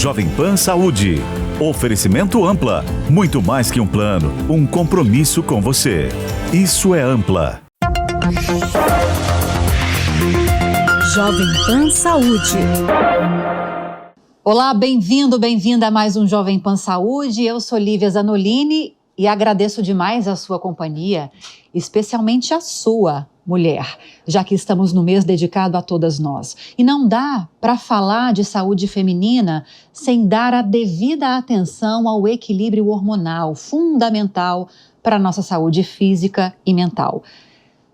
Jovem Pan Saúde. Oferecimento Ampla. Muito mais que um plano, um compromisso com você. Isso é Ampla. Jovem Pan Saúde. Olá, bem-vindo, bem-vinda a mais um Jovem Pan Saúde. Eu sou Lívia Zanolini e agradeço demais a sua companhia, especialmente a sua, mulher, já que estamos no mês dedicado a todas nós. E não dá para falar de saúde feminina sem dar a devida atenção ao equilíbrio hormonal, fundamental para a nossa saúde física e mental.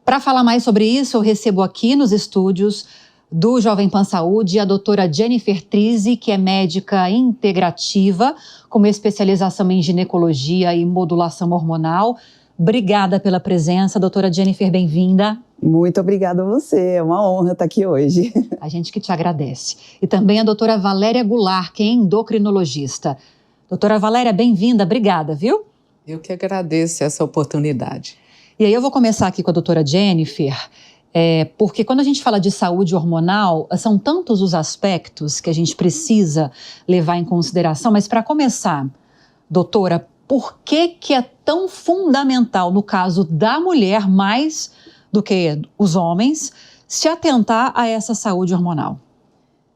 Para falar mais sobre isso, eu recebo aqui nos estúdios do Jovem Pan Saúde a doutora Jennifer Trizzi, que é médica integrativa, com especialização em ginecologia e modulação hormonal. Obrigada pela presença, doutora Jennifer, bem-vinda. Muito obrigada a você, é uma honra estar aqui hoje. A gente que te agradece. E também a doutora Valéria Goulart, que é endocrinologista. Doutora Valéria, bem-vinda, obrigada, viu? Eu que agradeço essa oportunidade. E aí eu vou começar aqui com a doutora Jennifer, porque quando a gente fala de saúde hormonal, são tantos os aspectos que a gente precisa levar em consideração, mas para começar, doutora, por que é tão fundamental, no caso da mulher, mais do que os homens, se atentar a essa saúde hormonal?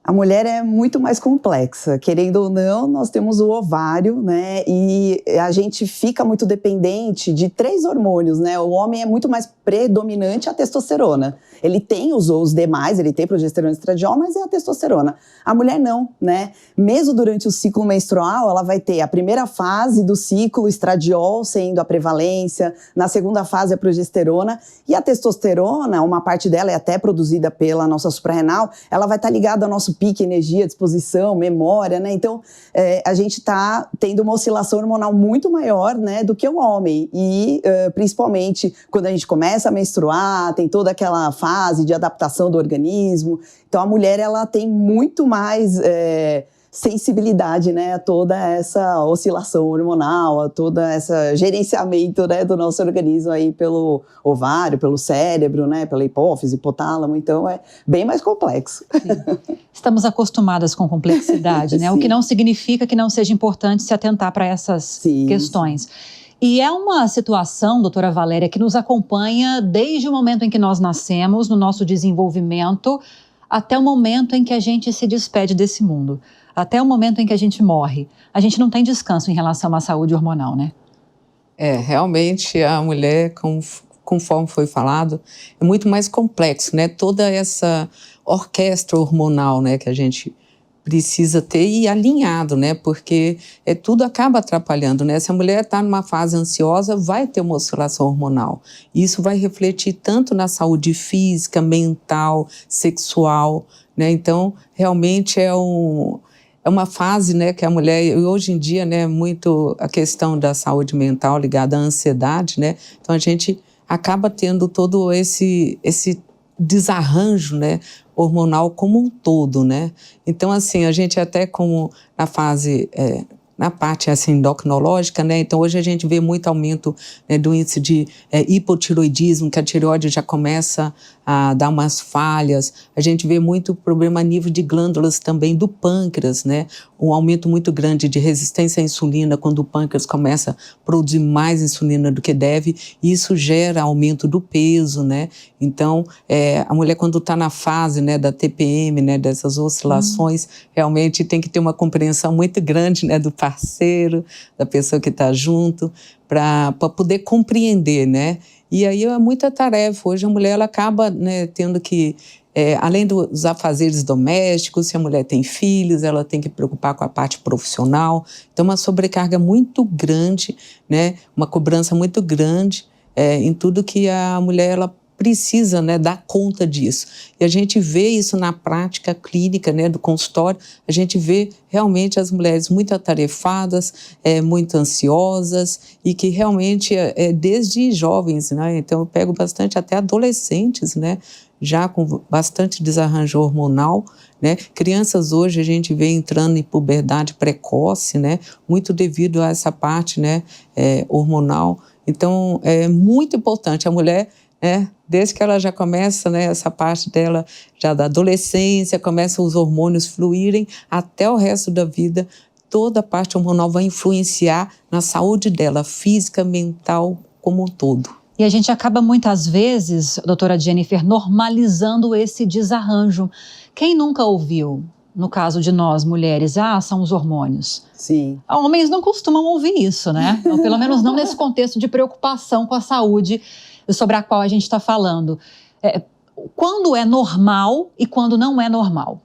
A mulher é muito mais complexa, querendo ou não, nós temos o ovário, né, e a gente fica muito dependente de 3 hormônios, né, o homem é muito mais predominante a testosterona, ele tem os demais, ele tem progesterona e estradiol, mas é a testosterona. A mulher não, né, mesmo durante o ciclo menstrual, ela vai ter a primeira fase do ciclo, estradiol sendo a prevalência, na segunda fase a progesterona, e a testosterona, uma parte dela é até produzida pela nossa suprarrenal, ela vai estar ligada ao nosso pique, energia, disposição, memória, né? Então, a gente está tendo uma oscilação hormonal muito maior, né, do que o homem. E, principalmente, quando a gente começa a menstruar, tem toda aquela fase de adaptação do organismo. Então, a mulher, ela tem muito mais sensibilidade, né, a toda essa oscilação hormonal, a todo esse gerenciamento, né, do nosso organismo aí pelo ovário, pelo cérebro, né, pela hipófise, hipotálamo, então é bem mais complexo. Sim. Estamos acostumadas com complexidade, né, o que não significa que não seja importante se atentar para essas questões. E é uma situação, doutora Valéria, que nos acompanha desde o momento em que nós nascemos, no nosso desenvolvimento, até o momento em que a gente se despede desse mundo. Até o momento em que a gente morre. A gente não tem descanso em relação à saúde hormonal, né? Realmente a mulher, conforme foi falado, é muito mais complexo, né? Toda essa orquestra hormonal, né, que a gente precisa ter e alinhado, né? Porque tudo acaba atrapalhando, né? Se a mulher está numa fase ansiosa, vai ter uma oscilação hormonal. Isso vai refletir tanto na saúde física, mental, sexual, né? Então, realmente é uma fase, né, que a mulher, e hoje em dia, né, muito a questão da saúde mental ligada à ansiedade, né, então a gente acaba tendo todo esse desarranjo, né, hormonal como um todo, né, então assim, a gente até como na fase, na parte assim, endocrinológica, né? Então hoje a gente vê muito aumento, né, do índice de hipotiroidismo, que a tireoide já começa a dar umas falhas. A gente vê muito problema a nível de glândulas também do pâncreas, né? Um aumento muito grande de resistência à insulina quando o pâncreas começa a produzir mais insulina do que deve, e isso gera aumento do peso, né? Então a mulher quando está na fase, né, da TPM, né, dessas oscilações, realmente tem que ter uma compreensão muito grande, né, do parceiro, da pessoa que está junto, para poder compreender, né? E aí é muita tarefa. Hoje a mulher ela acaba, né, tendo que, além dos afazeres domésticos, se a mulher tem filhos, ela tem que preocupar com a parte profissional. Então uma sobrecarga muito grande, né? Uma cobrança muito grande em tudo que a mulher ela precisa, né, dar conta disso. E a gente vê isso na prática clínica, né, do consultório, a gente vê realmente as mulheres muito atarefadas, muito ansiosas e que realmente desde jovens, né, então eu pego bastante até adolescentes, né, já com bastante desarranjo hormonal, né, crianças hoje a gente vê entrando em puberdade precoce, né, muito devido a essa parte, né, hormonal. Então é muito importante a mulher Desde que ela já começa, né, essa parte dela, já da adolescência, começam os hormônios fluírem até o resto da vida, toda a parte hormonal vai influenciar na saúde dela, física, mental, como um todo. E a gente acaba muitas vezes, doutora Jennifer, normalizando esse desarranjo. Quem nunca ouviu, no caso de nós, mulheres, são os hormônios? Sim. Homens não costumam ouvir isso, né? Ou pelo menos não nesse contexto de preocupação com a saúde sobre a qual a gente está falando. Quando é normal e quando não é normal?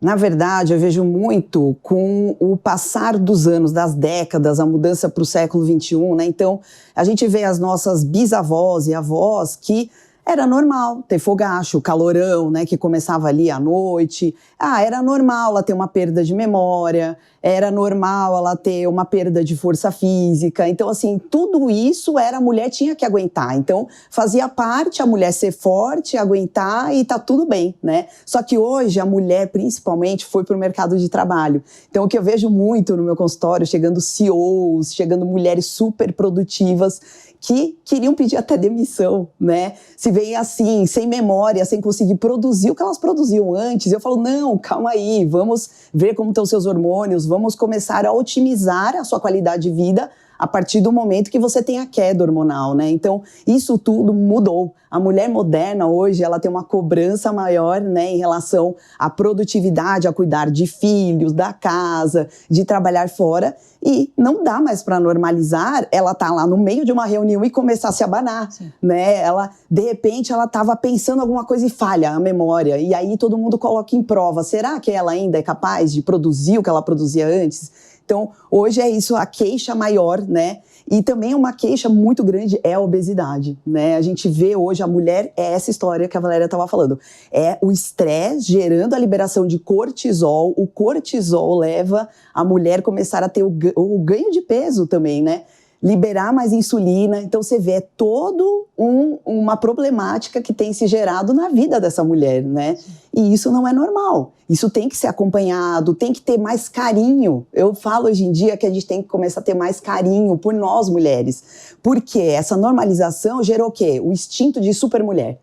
Na verdade, eu vejo muito com o passar dos anos, das décadas, a mudança para o século XXI, né? Então, a gente vê as nossas bisavós e avós que era normal ter fogacho, calorão, né, que começava ali à noite. Era normal ela ter uma perda de memória, era normal ela ter uma perda de força física. Então, assim, tudo isso a mulher tinha que aguentar. Então, fazia parte a mulher ser forte, aguentar e tá tudo bem, né? Só que hoje a mulher, principalmente, foi para o mercado de trabalho. Então, o que eu vejo muito no meu consultório, chegando CEOs, chegando mulheres super produtivas, que queriam pedir até demissão, né? Se veem assim, sem memória, sem conseguir produzir o que elas produziam antes. Eu falo, não, calma aí, vamos ver como estão seus hormônios, vamos começar a otimizar a sua qualidade de vida a partir do momento que você tem a queda hormonal, né? Então, isso tudo mudou. A mulher moderna hoje, ela tem uma cobrança maior, né, em relação à produtividade, a cuidar de filhos, da casa, de trabalhar fora, e não dá mais para normalizar ela tá lá no meio de uma reunião e começar a se abanar, né? Ela, de repente, ela estava pensando alguma coisa e falha a memória, e aí todo mundo coloca em prova, será que ela ainda é capaz de produzir o que ela produzia antes? Então, hoje é isso, a queixa maior, né? E também uma queixa muito grande é a obesidade, né? A gente vê hoje a mulher, essa história que a Valéria estava falando. É o estresse gerando a liberação de cortisol. O cortisol leva a mulher a começar a ter o ganho de peso também, né? Liberar mais insulina. Então, você vê, é todo uma problemática que tem se gerado na vida dessa mulher, né? E isso não é normal. Isso tem que ser acompanhado, tem que ter mais carinho. Eu falo hoje em dia que a gente tem que começar a ter mais carinho por nós, mulheres. Porque essa normalização gerou o quê? O instinto de supermulher.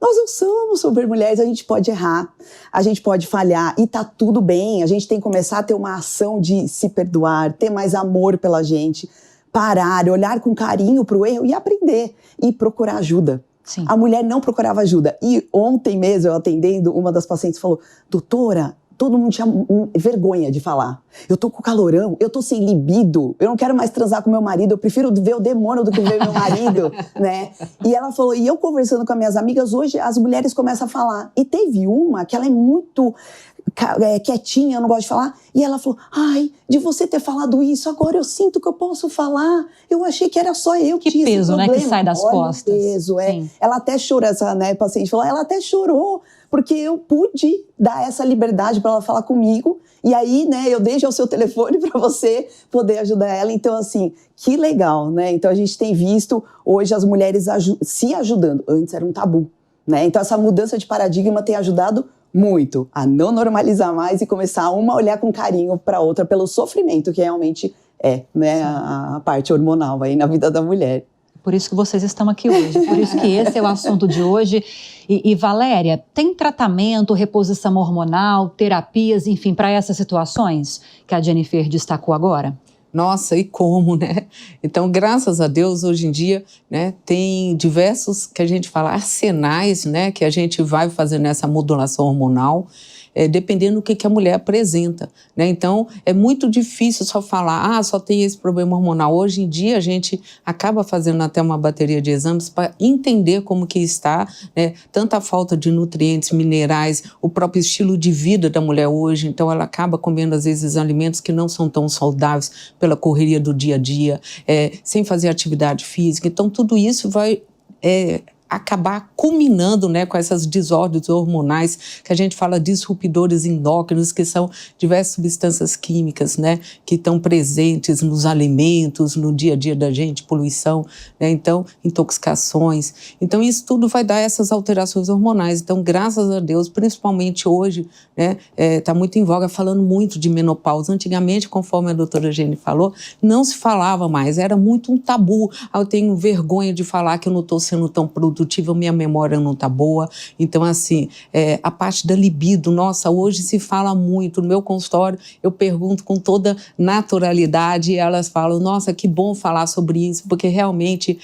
Nós não somos supermulheres, a gente pode errar, a gente pode falhar e tá tudo bem. A gente tem que começar a ter uma ação de se perdoar, ter mais amor pela gente, parar, olhar com carinho para o erro e aprender e procurar ajuda. Sim. A mulher não procurava ajuda. E ontem mesmo, eu atendendo, uma das pacientes falou, doutora, todo mundo tinha vergonha de falar. Eu tô com calorão, eu tô sem libido, eu não quero mais transar com meu marido, eu prefiro ver o demônio do que ver meu marido, né? E ela falou, e eu conversando com as minhas amigas, hoje as mulheres começam a falar. E teve uma que ela é muito quietinha, eu não gosto de falar, e ela falou, ai, de você ter falado isso, agora eu sinto que eu posso falar, eu achei que era só eu que tinha esse peso, problema. Né, que sai das costas. Peso, Ela até chorou, essa paciente falou, ela até chorou, porque eu pude dar essa liberdade para ela falar comigo, e aí, né, eu dei já o seu telefone para você poder ajudar ela. Então, assim, que legal, né? Então, a gente tem visto hoje as mulheres se ajudando. Antes era um tabu, né? Então, essa mudança de paradigma tem ajudado muito a não normalizar mais e começar uma a olhar com carinho para a outra pelo sofrimento que realmente é, né, a parte hormonal aí na vida da mulher. Por isso que vocês estão aqui hoje, por isso que esse é o assunto de hoje. E Valéria, tem tratamento, reposição hormonal, terapias, enfim, para essas situações que a Jennifer destacou agora? Nossa, e como, né? Então, graças a Deus, hoje em dia, né, tem diversos, que a gente fala, arsenais, né, que a gente vai fazendo essa modulação hormonal, dependendo do que a mulher apresenta, né? Então, é muito difícil só falar, só tem esse problema hormonal. Hoje em dia, a gente acaba fazendo até uma bateria de exames para entender como que está, né? Tanto a falta de nutrientes, minerais, o próprio estilo de vida da mulher hoje. Então, ela acaba comendo, às vezes, alimentos que não são tão saudáveis pela correria do dia a dia, sem fazer atividade física. Então, tudo isso vai acabar culminando, né, com essas desordens hormonais que a gente fala disruptores endócrinos, que são diversas substâncias químicas, né, que estão presentes nos alimentos, no dia a dia da gente, poluição, né, então intoxicações. Então isso tudo vai dar essas alterações hormonais. Então, graças a Deus, principalmente hoje, né, tá muito em voga falando muito de menopausa. Antigamente, conforme a doutora Jenny falou, não se falava mais, era muito um tabu. Eu tenho vergonha de falar que eu não estou sendo tão produtiva, produtiva, minha memória não está boa. Então, assim, a parte da libido, nossa, hoje se fala muito. No meu consultório, eu pergunto com toda naturalidade e elas falam, nossa, que bom falar sobre isso, porque realmente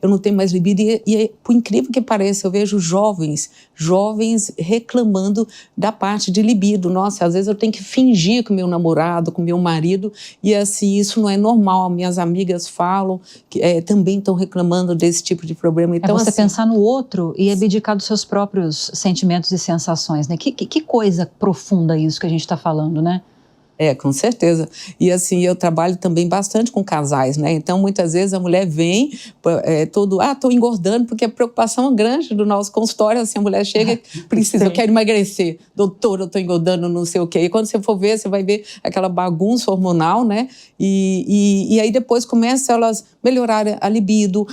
eu não tenho mais libido. E por incrível que pareça, eu vejo jovens reclamando da parte de libido. Nossa, às vezes eu tenho que fingir com meu namorado, com meu marido, e assim, isso não é normal. Minhas amigas falam que também estão reclamando desse tipo de problema. Então, você assim, pensar no outro e abdicar dos seus próprios sentimentos e sensações, né? Que coisa profunda isso que a gente está falando, né? Com certeza. E assim, eu trabalho também bastante com casais, né? Então, muitas vezes a mulher vem estou engordando, porque a preocupação grande do nosso consultório, assim, a mulher chega e precisa, eu quero emagrecer, doutora, eu estou engordando, não sei o quê. E quando você for ver, você vai ver aquela bagunça hormonal, né? E aí depois começa elas melhorar a libido,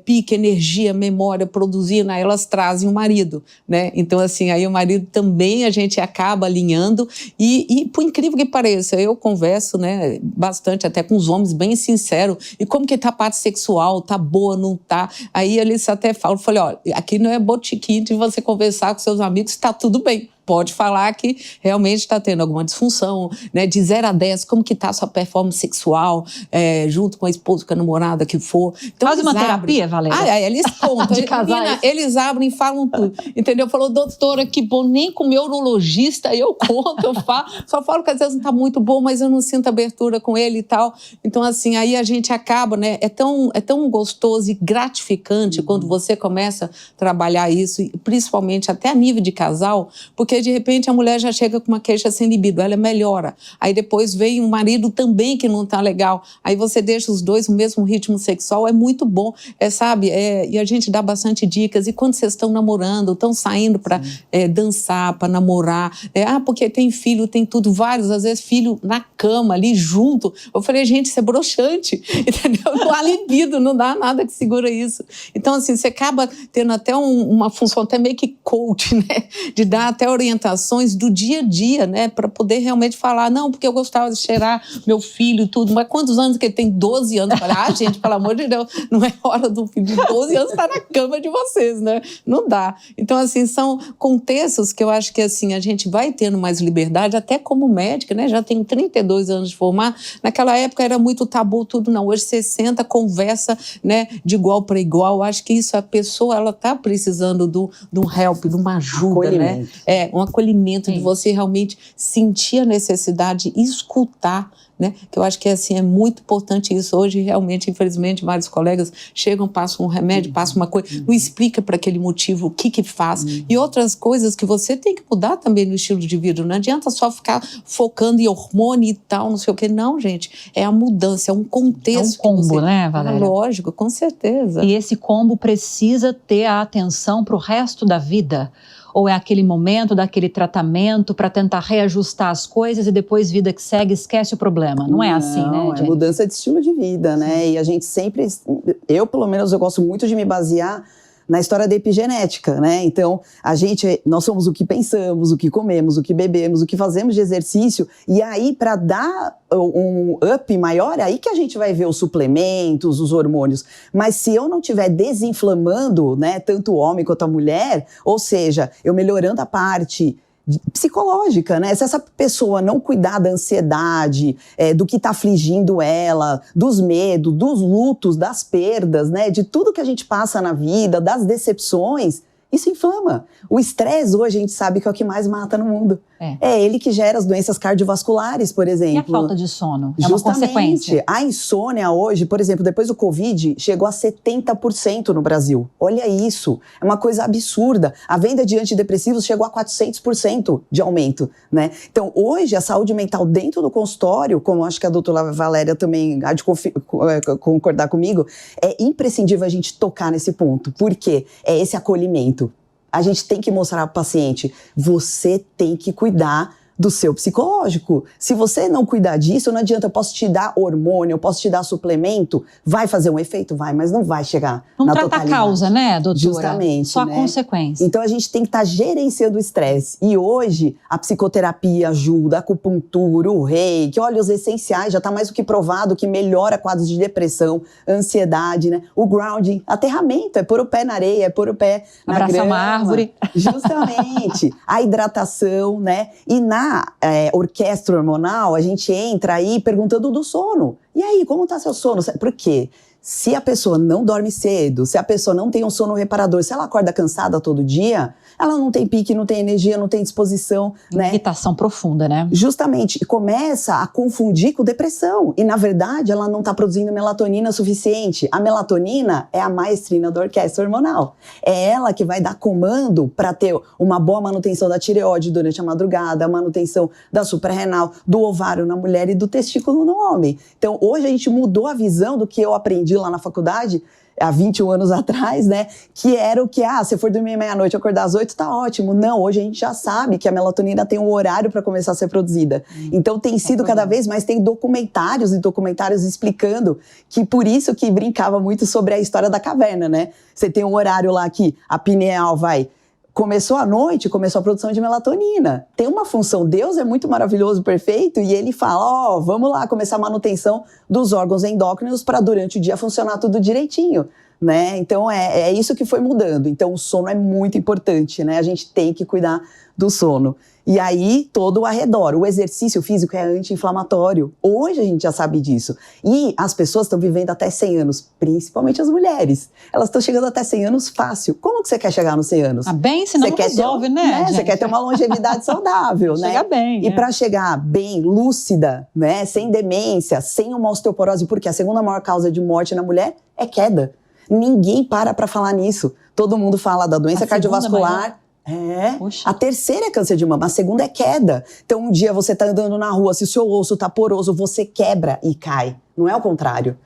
pique, energia, memória, produzindo, aí elas trazem o marido, né? Então, assim, aí o marido também a gente acaba alinhando e por incrível que pareça, eu converso, né, bastante até com os homens, bem sincero, e como que tá a parte sexual, tá boa, não tá? Aí eles até falam, falei, olha, aqui não é botiquim de você conversar com seus amigos, tá tudo bem. Pode falar que realmente está tendo alguma disfunção, né? De 0 a 10, como que está a sua performance sexual, junto com a esposa, com a namorada, que for. Então, faz uma terapia, Valéria? Eles contam. De casais. Eles abrem e falam tudo, entendeu? Falou, doutora, que bom, nem com o meu urologista eu conto, eu falo. Só falo que às vezes não está muito bom, mas eu não sinto abertura com ele e tal. Então, assim, aí a gente acaba, né? É tão gostoso e gratificante quando você começa a trabalhar isso, principalmente até a nível de casal, porque de repente a mulher já chega com uma queixa sem libido, ela melhora. Aí depois vem um marido também que não está legal. Aí você deixa os dois no mesmo ritmo sexual, é muito bom, sabe? E a gente dá bastante dicas. E quando vocês estão namorando, estão saindo para dançar, para namorar, porque tem filho, tem tudo, vários, às vezes filho na cama, ali junto. Eu falei, gente, isso é broxante, entendeu? Não há libido, não dá nada que segura isso. Então, assim, você acaba tendo até uma função até meio que coach, né? De dar até orientações do dia a dia, né? Para poder realmente falar, não, porque eu gostava de cheirar meu filho e tudo, mas quantos anos que ele tem? 12 anos. Eu falei, gente, pelo amor de Deus, não é hora do filho de 12 anos estar na cama de vocês, né? Não dá. Então, assim, são contextos que eu acho que, assim, a gente vai tendo mais liberdade, até como médica, né? Já tenho 32 anos de formar. Naquela época era muito tabu tudo, não. Hoje você senta, conversa, né? De igual para igual. Eu acho que isso, a pessoa, ela tá precisando de um help, de uma ajuda, né? Um acolhimento. Sim. De você realmente sentir a necessidade e escutar, né? Que eu acho que assim, é muito importante isso. Hoje, realmente, infelizmente, vários colegas chegam, passam um remédio, passam uma coisa, não explica para aquele motivo o que faz. E outras coisas que você tem que mudar também no estilo de vida. Não adianta só ficar focando em hormônio e tal, não sei o quê. Não, gente. É a mudança, é um contexto. É um combo, né, Valéria? Lógico, com certeza. E esse combo precisa ter a atenção para o resto da vida? Ou é aquele momento daquele tratamento para tentar reajustar as coisas e depois vida que segue, esquece o problema? Não é assim, né, Não, é mudança de estilo de vida, né? Sim. E a gente sempre, eu pelo menos, eu gosto muito de me basear na história da epigenética, né? Então, nós somos o que pensamos, o que comemos, o que bebemos, o que fazemos de exercício, e aí, para dar um up maior, é aí que a gente vai ver os suplementos, os hormônios. Mas se eu não estiver desinflamando, né, tanto o homem quanto a mulher, ou seja, eu melhorando a parte psicológica, né? Se essa pessoa não cuidar da ansiedade, do que está afligindo ela, dos medos, dos lutos, das perdas, né? De tudo que a gente passa na vida, das decepções, isso inflama. O estresse hoje a gente sabe que é o que mais mata no mundo. É ele que gera as doenças cardiovasculares, por exemplo. E a falta de sono? É Justamente, uma consequência? A insônia hoje, por exemplo, depois do Covid, chegou a 70% no Brasil. Olha isso, é uma coisa absurda. A venda de antidepressivos chegou a 400% de aumento, né? Então, hoje, a saúde mental dentro do consultório, como acho que a doutora Valéria também há de concordar comigo, é imprescindível a gente tocar nesse ponto. Por quê? É esse acolhimento. A gente tem que mostrar para o paciente, você tem que cuidar do seu psicológico. Se você não cuidar disso, não adianta, eu posso te dar hormônio, eu posso te dar suplemento, vai fazer um efeito? Vai, mas não vai chegar não na trata totalidade. a causa, né, doutora? Justamente, só a né? consequência. Então a gente tem que estar gerenciando o estresse. E hoje a psicoterapia ajuda, a acupuntura, o reiki, óleos essenciais, já está mais do que provado que melhora quadros de depressão, ansiedade, né? O grounding, aterramento, é pôr o pé na areia, é pôr o pé na Abraçar grama. uma árvore. Justamente. A hidratação, né? E na orquestra hormonal, a gente entra aí perguntando do sono. E aí, como tá seu sono? Por quê? Se a pessoa não dorme cedo, se a pessoa não tem um sono reparador, se ela acorda cansada todo dia, ela não tem pique, não tem energia, não tem disposição, né? Irritação profunda, né? Justamente, e começa a confundir com depressão. E, na verdade, ela não está produzindo melatonina suficiente. A melatonina é a maestrina da orquestra hormonal. É ela que vai dar comando para ter uma boa manutenção da tireoide durante a madrugada, a manutenção da suprarrenal, do ovário na mulher e do testículo no homem. Então, hoje a gente mudou a visão do que eu aprendi lá na faculdade, há 21 anos atrás, né, que era o que, se for dormir meia-noite e acordar às 8, tá ótimo. Não, hoje a gente já sabe que a melatonina tem um horário para começar a ser produzida. Então tem sido cada vez mais, tem documentários e documentários explicando que por isso que brincava muito sobre a história da caverna, né? Você tem um horário lá que a pineal começou à noite, começou a produção de melatonina. Tem uma função, Deus é muito maravilhoso, perfeito, e ele fala, vamos lá, começar a manutenção dos órgãos endócrinos para durante o dia funcionar tudo direitinho, né? Então é isso que foi mudando. Então o sono é muito importante, né? A gente tem que cuidar do sono. E aí, todo o arredor. O exercício físico é anti-inflamatório. Hoje a gente já sabe disso. E as pessoas estão vivendo até 100 anos, principalmente as mulheres. Elas estão chegando até 100 anos fácil. Como que você quer chegar nos 100 anos? Bem, senão não resolve, né? Você quer ter uma longevidade saudável, né? Chegar bem. E para chegar bem, lúcida, né? Sem demência, sem uma osteoporose, porque a segunda maior causa de morte na mulher é queda. Ninguém para falar nisso. Todo mundo fala da doença cardiovascular. A terceira é câncer de mama, a segunda é queda. Então um dia você tá andando na rua, se o seu osso tá poroso, você quebra e cai. Não é o contrário.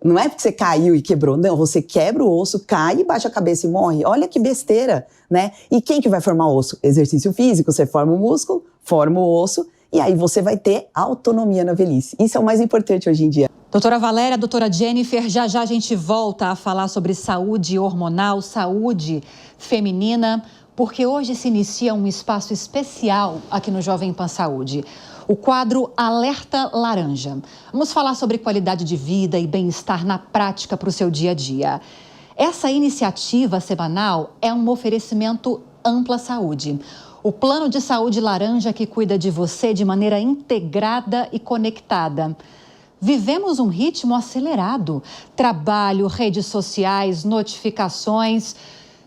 Não é porque você caiu e quebrou, não. Você quebra o osso, cai e baixa a cabeça e morre. Olha que besteira, né? E quem que vai formar o osso? Exercício físico, você forma o músculo, forma o osso e aí você vai ter autonomia na velhice. Isso é o mais importante hoje em dia. Doutora Valéria, doutora Jennifer, já a gente volta a falar sobre saúde hormonal, saúde feminina, porque hoje se inicia um espaço especial aqui no Jovem Pan Saúde, o quadro Alerta Laranja. Vamos falar sobre qualidade de vida e bem-estar na prática para o seu dia a dia. Essa iniciativa semanal é um oferecimento Ampla Saúde, o plano de saúde laranja que cuida de você de maneira integrada e conectada. Vivemos um ritmo acelerado, trabalho, redes sociais, notificações,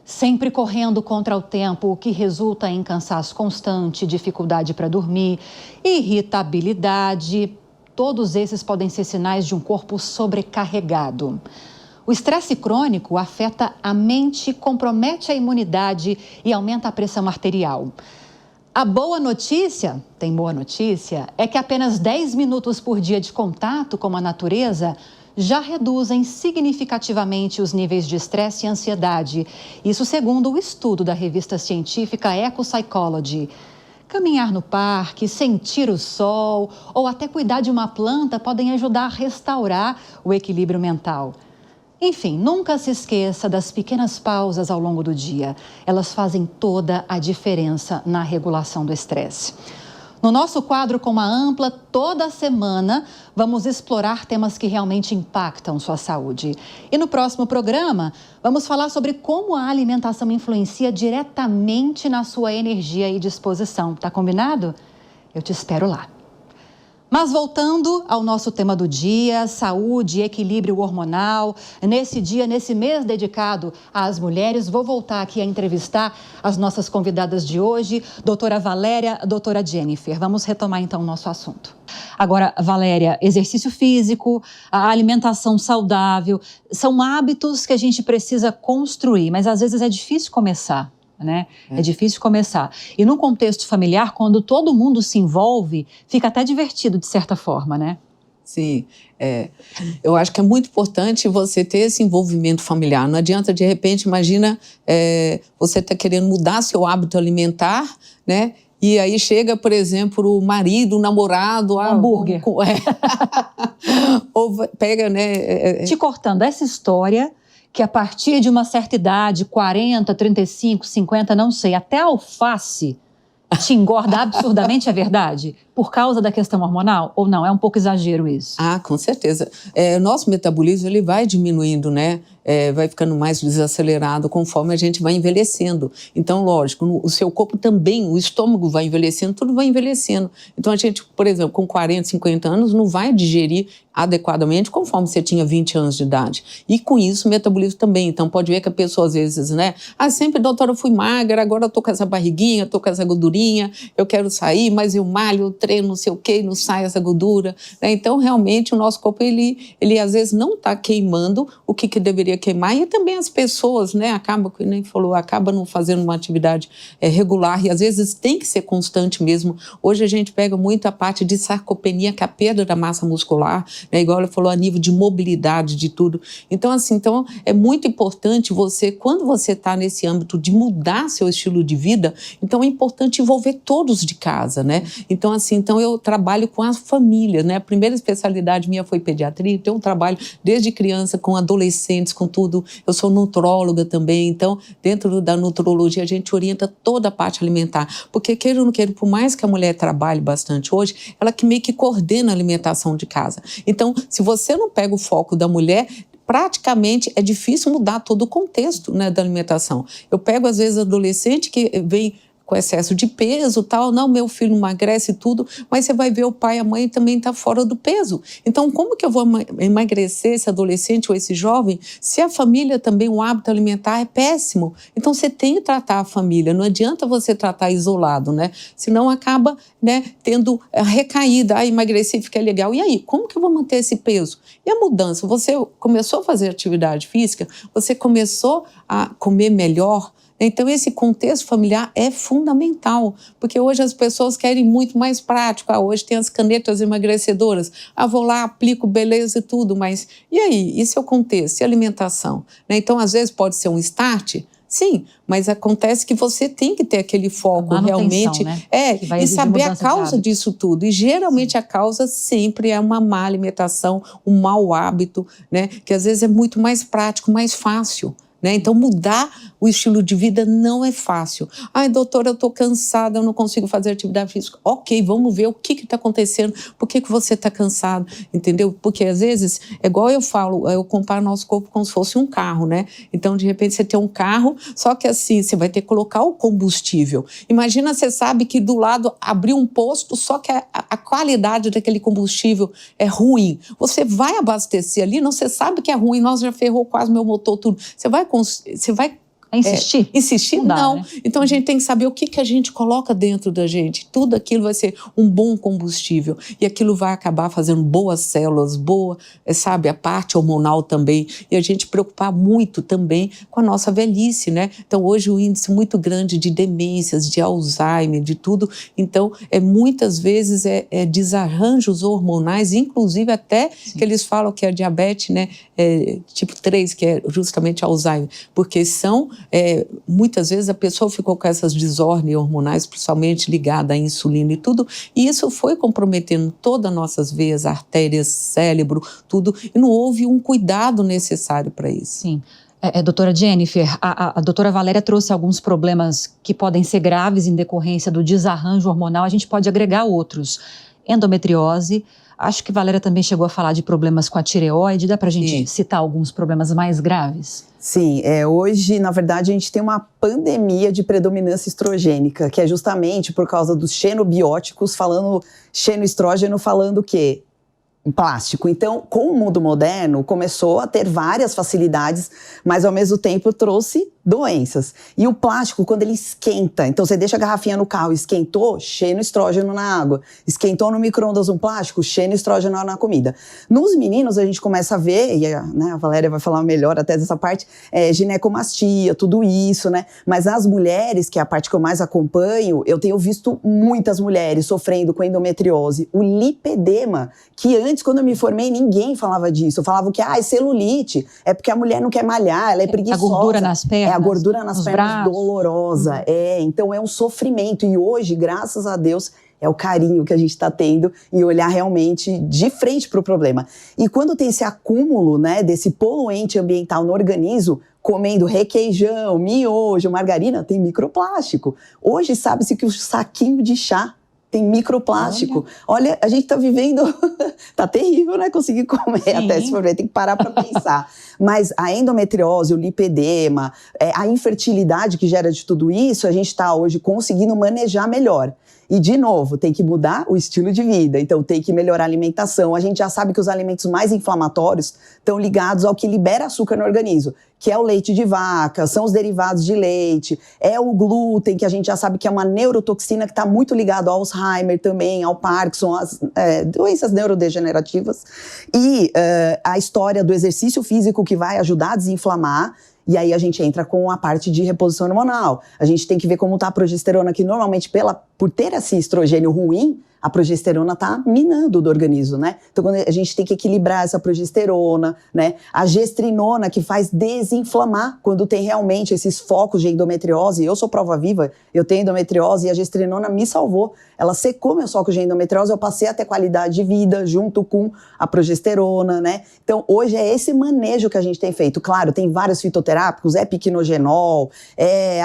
sempre correndo contra o tempo, o que resulta em cansaço constante, dificuldade para dormir, irritabilidade. Todos esses podem ser sinais de um corpo sobrecarregado. O estresse crônico afeta a mente, compromete a imunidade e aumenta a pressão arterial. A boa notícia, é que apenas 10 minutos por dia de contato com a natureza já reduzem significativamente os níveis de estresse e ansiedade. Isso segundo o estudo da revista científica Ecopsychology. Caminhar no parque, sentir o sol ou até cuidar de uma planta podem ajudar a restaurar o equilíbrio mental. Enfim, nunca se esqueça das pequenas pausas ao longo do dia. Elas fazem toda a diferença na regulação do estresse. No nosso quadro Com a Ampla, toda semana, vamos explorar temas que realmente impactam sua saúde. E no próximo programa, vamos falar sobre como a alimentação influencia diretamente na sua energia e disposição. Tá combinado? Eu te espero lá. Mas voltando ao nosso tema do dia, saúde e equilíbrio hormonal, nesse dia, nesse mês dedicado às mulheres, vou voltar aqui a entrevistar as nossas convidadas de hoje, doutora Valéria, doutora Jennifer. Vamos retomar então o nosso assunto. Agora, Valéria, exercício físico, a alimentação saudável, são hábitos que a gente precisa construir, mas às vezes é difícil começar. Né? É difícil começar. E num contexto familiar, quando todo mundo se envolve, fica até divertido de certa forma, né? Sim, eu acho que é muito importante você ter esse envolvimento familiar. Não adianta, de repente, imagina, você está querendo mudar seu hábito alimentar, né? E aí chega, por exemplo, o marido, o namorado... Hambúrguer. Ou pega, né... Te cortando, essa história que a partir de uma certa idade, 40, 35, 50, não sei, até a alface te engorda absurdamente, é verdade? Por causa da questão hormonal? Ou não? É um pouco exagero isso? Ah, com certeza. O nosso metabolismo ele vai diminuindo, né? Vai ficando mais desacelerado conforme a gente vai envelhecendo. Então, lógico, o seu corpo também, o estômago vai envelhecendo, tudo vai envelhecendo. Então, a gente, por exemplo, com 40, 50 anos, não vai digerir adequadamente conforme você tinha 20 anos de idade. E com isso, o metabolismo também. Então, pode ver que a pessoa, às vezes, né? Sempre, doutora, eu fui magra, agora eu tô com essa barriguinha, tô com essa gordurinha, eu quero sair, mas eu malho, eu treino, não sei o quê, não sai essa gordura. Né? Então, realmente, o nosso corpo, ele às vezes não tá queimando o que deveria queimar, e também as pessoas, né, acaba não fazendo uma atividade regular, e às vezes tem que ser constante mesmo. Hoje a gente pega muito a parte de sarcopenia, que é a perda da massa muscular, né, igual ela falou, a nível de mobilidade, de tudo. Então, assim, é muito importante você, quando você está nesse âmbito de mudar seu estilo de vida, então é importante envolver todos de casa, né? Então, assim, eu trabalho com as famílias, né? A primeira especialidade minha foi pediatria, então eu trabalho desde criança com adolescentes, com tudo. Eu sou nutróloga também, então dentro da nutrologia a gente orienta toda a parte alimentar, porque queira ou não queira, por mais que a mulher trabalhe bastante hoje, ela que meio que coordena a alimentação de casa. Então, se você não pega o foco da mulher, praticamente é difícil mudar todo o contexto, né, da alimentação. Eu pego às vezes adolescente que vem com excesso de peso, tal, não, meu filho emagrece tudo, mas você vai ver o pai e a mãe também tá fora do peso. Então, como que eu vou emagrecer esse adolescente ou esse jovem se a família também, o hábito alimentar é péssimo? Então, você tem que tratar a família, não adianta você tratar isolado, né? Senão acaba, né, tendo a recaída, emagreci, fica legal. E aí, como que eu vou manter esse peso? E a mudança? Você começou a fazer atividade física, você começou a comer melhor. Então, esse contexto familiar é fundamental, porque hoje as pessoas querem muito mais prático. Hoje tem as canetas emagrecedoras. Vou lá, aplico, beleza e tudo, mas e aí? E seu contexto? E alimentação? Né? Então, às vezes pode ser um start, sim, mas acontece que você tem que ter aquele foco realmente, né? E saber a causa disso tudo. E geralmente a causa sempre é uma má alimentação, um mau hábito, né? Que às vezes é muito mais prático, mais fácil. Né? Então, mudar o estilo de vida não é fácil. Doutora, eu estou cansada, eu não consigo fazer atividade física. Ok, vamos ver o que está acontecendo, por que você está cansado, entendeu? Porque, às vezes, é igual eu falo, eu comparo nosso corpo como se fosse um carro, né? Então, de repente, você tem um carro, só que assim, você vai ter que colocar o combustível. Imagina, você sabe que do lado abriu um posto, só que a qualidade daquele combustível é ruim. Você vai abastecer ali, não, você sabe que é ruim, nossa, já ferrou quase meu motor, tudo. Você vai insistir? Insistir? Não. Né? Então, a gente tem que saber o que a gente coloca dentro da gente. Tudo aquilo vai ser um bom combustível. E aquilo vai acabar fazendo boas células, sabe, a parte hormonal também. E a gente preocupar muito também com a nossa velhice, né? Então, hoje o índice muito grande de demências, de Alzheimer, de tudo. Então, muitas vezes desarranjos hormonais, inclusive até que eles falam que a diabetes, né, tipo 3, que é justamente Alzheimer, porque são, muitas vezes a pessoa ficou com essas desordens hormonais, principalmente ligada à insulina e tudo, e isso foi comprometendo todas as nossas veias, artérias, cérebro, tudo, e não houve um cuidado necessário para isso. Sim. Doutora Jennifer, a doutora Valéria trouxe alguns problemas que podem ser graves em decorrência do desarranjo hormonal, a gente pode agregar outros. Endometriose, acho que Valéria também chegou a falar de problemas com a tireoide, dá pra gente citar alguns problemas mais graves? Sim, hoje, na verdade, a gente tem uma pandemia de predominância estrogênica, que é justamente por causa dos xenobióticos, xenoestrógeno falando o quê? Plástico. Então, com o mundo moderno, começou a ter várias facilidades, mas ao mesmo tempo trouxe doenças. E o plástico, quando ele esquenta, então você deixa a garrafinha no carro, esquentou, xenoestrógeno na água. Esquentou no micro-ondas um plástico, xenoestrógeno na comida. Nos meninos, a gente começa a ver, e a Valéria vai falar melhor até dessa parte, ginecomastia, tudo isso, né? Mas as mulheres, que é a parte que eu mais acompanho, eu tenho visto muitas mulheres sofrendo com endometriose. O lipedema, que antes, quando eu me formei, ninguém falava disso. Eu falava que, é celulite, é porque a mulher não quer malhar, ela é preguiçosa. A gordura nas pernas. a gordura nas pernas braços. dolorosa. Então é um sofrimento. E hoje, graças a Deus, é o carinho que a gente está tendo e olhar realmente de frente para o problema. E quando tem esse acúmulo, né, desse poluente ambiental no organismo, comendo requeijão, miojo, margarina, tem microplástico. Hoje sabe-se que o saquinho de chá tem microplástico. Olha, a gente tá vivendo... tá terrível, né? Conseguir comer até esse problema. Tem que parar para pensar. Mas a endometriose, o lipedema, a infertilidade que gera de tudo isso, a gente está hoje conseguindo manejar melhor. E, de novo, tem que mudar o estilo de vida. Então, tem que melhorar a alimentação. A gente já sabe que os alimentos mais inflamatórios estão ligados ao que libera açúcar no organismo, que é o leite de vaca, são os derivados de leite, é o glúten, que a gente já sabe que é uma neurotoxina que está muito ligado ao Alzheimer também, ao Parkinson, às doenças neurodegenerativas. E a história do exercício físico que vai ajudar a desinflamar. E aí a gente entra com a parte de reposição hormonal. A gente tem que ver como está a progesterona, que normalmente por ter esse estrogênio ruim, a progesterona está minando do organismo, né? Então quando a gente tem que equilibrar essa progesterona, né? A gestrinona, que faz desinflamar quando tem realmente esses focos de endometriose. Eu sou prova viva, eu tenho endometriose e a gestrinona me salvou. Ela secou meus focos de endometriose, eu passei a ter qualidade de vida junto com a progesterona, né? Então hoje é esse manejo que a gente tem feito. Claro, tem vários fitoterápicos, piquenogenol,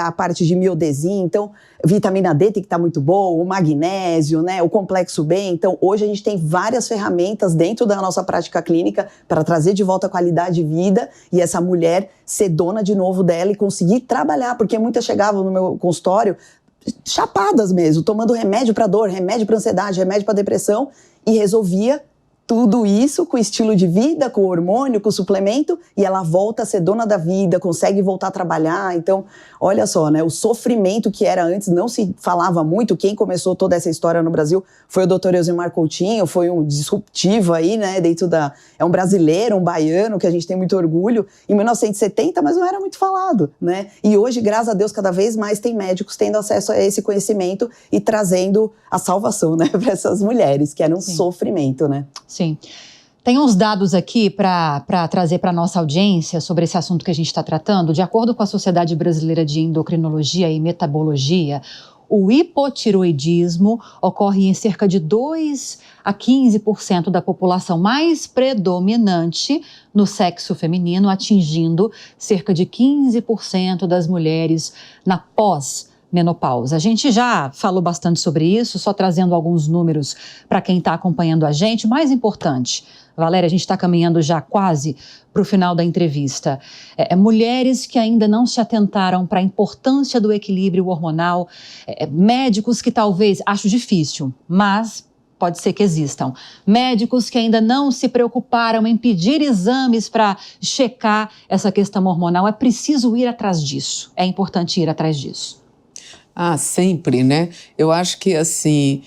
a parte de miodesin, então vitamina D tem que estar muito boa, o magnésio, né? O complexo B. Então hoje a gente tem várias ferramentas dentro da nossa prática clínica para trazer de volta a qualidade de vida e essa mulher ser dona de novo dela e conseguir trabalhar, porque muitas chegavam no meu consultório chapadas mesmo, tomando remédio para dor, remédio para ansiedade, remédio para depressão, e resolvia tudo isso com estilo de vida, com hormônio, com suplemento, e ela volta a ser dona da vida, consegue voltar a trabalhar. Então, olha só, né, o sofrimento que era antes, não se falava muito. Quem começou toda essa história no Brasil foi o Dr. Elzimar Coutinho, foi um disruptivo aí, né, é um brasileiro, um baiano, que a gente tem muito orgulho, em 1970, mas não era muito falado, né, e hoje, graças a Deus, cada vez mais tem médicos tendo acesso a esse conhecimento e trazendo a salvação, né, para essas mulheres, que era um sofrimento, né. Sim. Tem uns dados aqui para trazer para a nossa audiência sobre esse assunto que a gente está tratando. De acordo com a Sociedade Brasileira de Endocrinologia e Metabologia, o hipotiroidismo ocorre em cerca de 2 a 15% da população, mais predominante no sexo feminino, atingindo cerca de 15% das mulheres na pós-menopausa. A gente já falou bastante sobre isso, só trazendo alguns números para quem está acompanhando a gente. O mais importante, Valéria, a gente está caminhando já quase para o final da entrevista. Mulheres que ainda não se atentaram para a importância do equilíbrio hormonal, médicos que talvez, acho difícil, mas pode ser que existam, médicos que ainda não se preocuparam em pedir exames para checar essa questão hormonal. É preciso ir atrás disso, é importante ir atrás disso. Ah, sempre, né? Eu acho que, assim,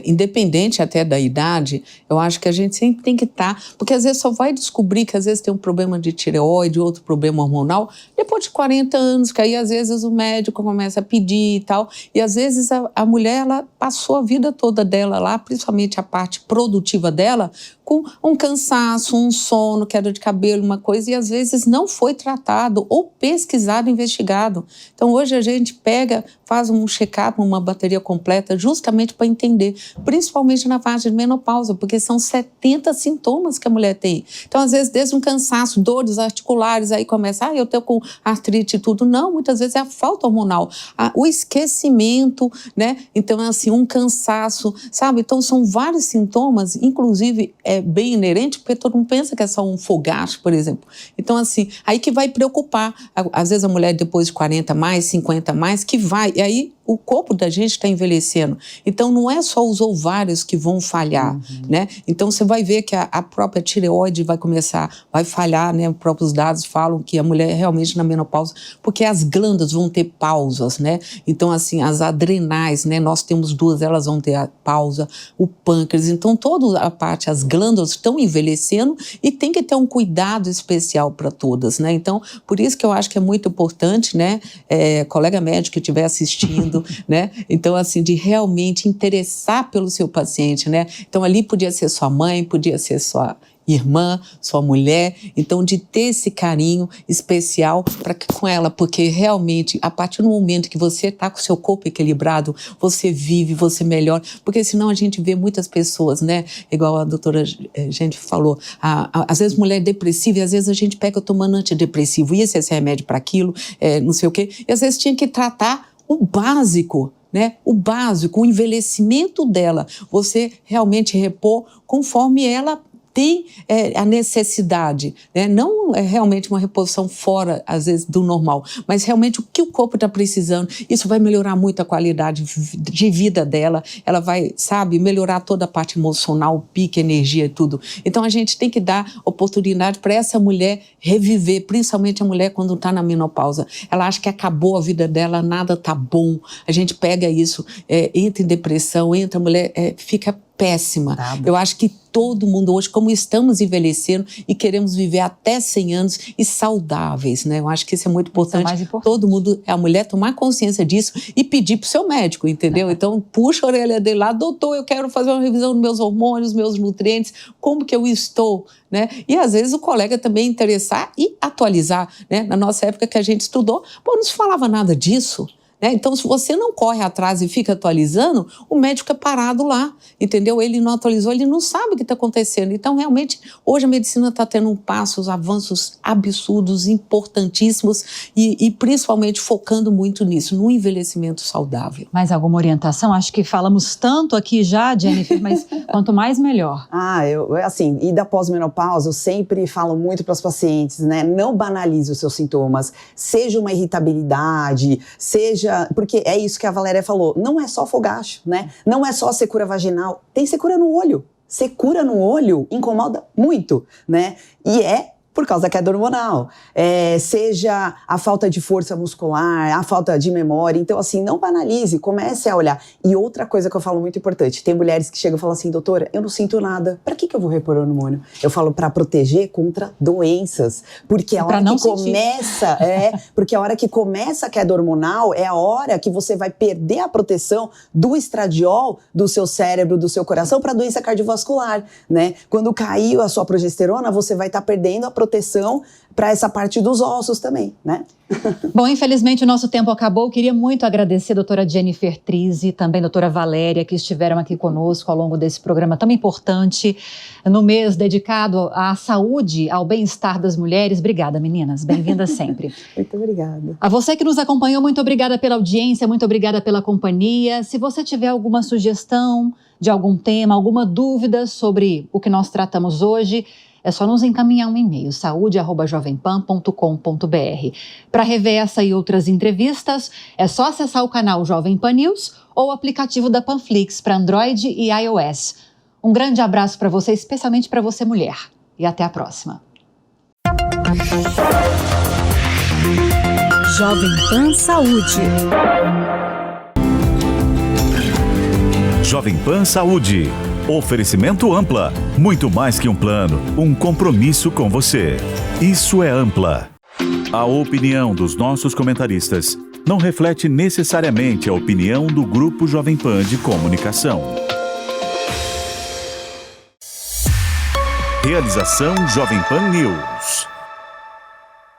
independente até da idade, eu acho que a gente sempre tem que estar, porque às vezes só vai descobrir que às vezes tem um problema de tireoide, outro problema hormonal, depois de 40 anos, que aí às vezes o médico começa a pedir e tal, e às vezes a mulher, ela passou a vida toda dela lá, principalmente a parte produtiva dela, com um cansaço, um sono, queda de cabelo, uma coisa, e às vezes não foi tratado ou pesquisado, investigado. Então hoje a gente pega, faz um check-up, uma bateria completa, justamente para entender, principalmente na fase de menopausa, porque são 70 sintomas que a mulher tem. Então às vezes desde um cansaço, dores articulares, aí começa, eu tenho com artrite e tudo. Não, muitas vezes é a falta hormonal, o esquecimento, né? Então assim, um cansaço, sabe? Então são vários sintomas, inclusive bem inerente, porque todo mundo pensa que é só um fogacho, por exemplo. Então, assim, aí que vai preocupar. Às vezes a mulher depois de 40 mais, 50 mais, que vai, e aí o corpo da gente está envelhecendo. Então, não é só os ovários que vão falhar, né? Então, você vai ver que a própria tireoide vai falhar, né? Os próprios dados falam que a mulher realmente na menopausa, porque as glândulas vão ter pausas, né? Então, assim, as adrenais, né? Nós temos 2, elas vão ter a pausa, o pâncreas. Então, toda a parte, as glândulas estão envelhecendo e tem que ter um cuidado especial para todas, né? Então, por isso que eu acho que é muito importante, né? Colega médico que estiver assistindo, né? Então, assim, de realmente interessar pelo seu paciente, né? Então, ali podia ser sua mãe, podia ser sua irmã, sua mulher, então de ter esse carinho especial com ela, porque realmente a partir do momento que você está com o seu corpo equilibrado, você vive, você melhora, porque senão a gente vê muitas pessoas, né, igual a doutora gente falou, às vezes mulher depressiva e às vezes a gente pega tomando antidepressivo, e esse remédio para aquilo, não sei o quê, e às vezes tinha que tratar o básico, né? O básico, o envelhecimento dela, você realmente repor conforme ela tem a necessidade, né? Não é realmente uma reposição fora, às vezes, do normal, mas realmente o que o corpo está precisando. Isso vai melhorar muito a qualidade de vida dela, ela vai, sabe, melhorar toda a parte emocional, o pique, energia e tudo. Então a gente tem que dar oportunidade para essa mulher reviver, principalmente a mulher quando está na menopausa. Ela acha que acabou a vida dela, nada está bom. A gente pega isso, entra em depressão, a mulher fica péssima. Eu acho que todo mundo hoje, como estamos envelhecendo e queremos viver até 100 anos e saudáveis, né? Eu acho que isso é muito importante. Isso é mais importante. Todo mundo, a mulher tomar consciência disso e pedir pro seu médico, entendeu? Então, puxa a orelha dele lá, doutor, eu quero fazer uma revisão dos meus hormônios, meus nutrientes, como que eu estou, né? E às vezes o colega também interessar e atualizar, né? Na nossa época que a gente estudou, não se falava nada disso. Então, se você não corre atrás e fica atualizando, o médico é parado lá, entendeu? Ele não atualizou, ele não sabe o que está acontecendo. Então, realmente, hoje a medicina está tendo avanços absurdos, importantíssimos e principalmente focando muito nisso, no envelhecimento saudável. Mais alguma orientação? Acho que falamos tanto aqui já, Jennifer, mas quanto mais melhor. Assim, e da pós-menopausa, eu sempre falo muito para os pacientes, né? Não banalize os seus sintomas, seja uma irritabilidade, porque é isso que a Valéria falou, não é só fogacho, né? Não é só secura vaginal, tem secura no olho. Secura no olho incomoda muito, né? E por causa da queda hormonal, seja a falta de força muscular, a falta de memória. Então, assim, não banalize, comece a olhar. E outra coisa que eu falo muito importante, tem mulheres que chegam e falam assim, doutora, eu não sinto nada, pra que eu vou repor hormônio? Eu falo pra proteger contra doenças, porque a hora que começa, porque a hora que começa a queda hormonal é a hora que você vai perder a proteção do estradiol do seu cérebro, do seu coração, pra doença cardiovascular, né? Quando caiu a sua progesterona, você vai estar perdendo a proteção para essa parte dos ossos também, né? Bom, infelizmente o nosso tempo acabou. Queria muito agradecer a doutora Jennifer Trizzi, também a doutora Valéria, que estiveram aqui conosco ao longo desse programa tão importante, no mês dedicado à saúde, ao bem-estar das mulheres. Obrigada, meninas. Bem-vindas sempre. Muito obrigada. A você que nos acompanhou, muito obrigada pela audiência, muito obrigada pela companhia. Se você tiver alguma sugestão de algum tema, alguma dúvida sobre o que nós tratamos hoje, é só nos encaminhar um e-mail, saude@jovempan.com.br. Para rever essa e outras entrevistas, é só acessar o canal Jovem Pan News ou o aplicativo da Panflix para Android e iOS. Um grande abraço para você, especialmente para você, mulher. E até a próxima. Jovem Pan Saúde. Jovem Pan Saúde. Oferecimento Ampla. Muito mais que um plano, um compromisso com você. Isso é Ampla. A opinião dos nossos comentaristas não reflete necessariamente a opinião do Grupo Jovem Pan de Comunicação. Realização Jovem Pan News.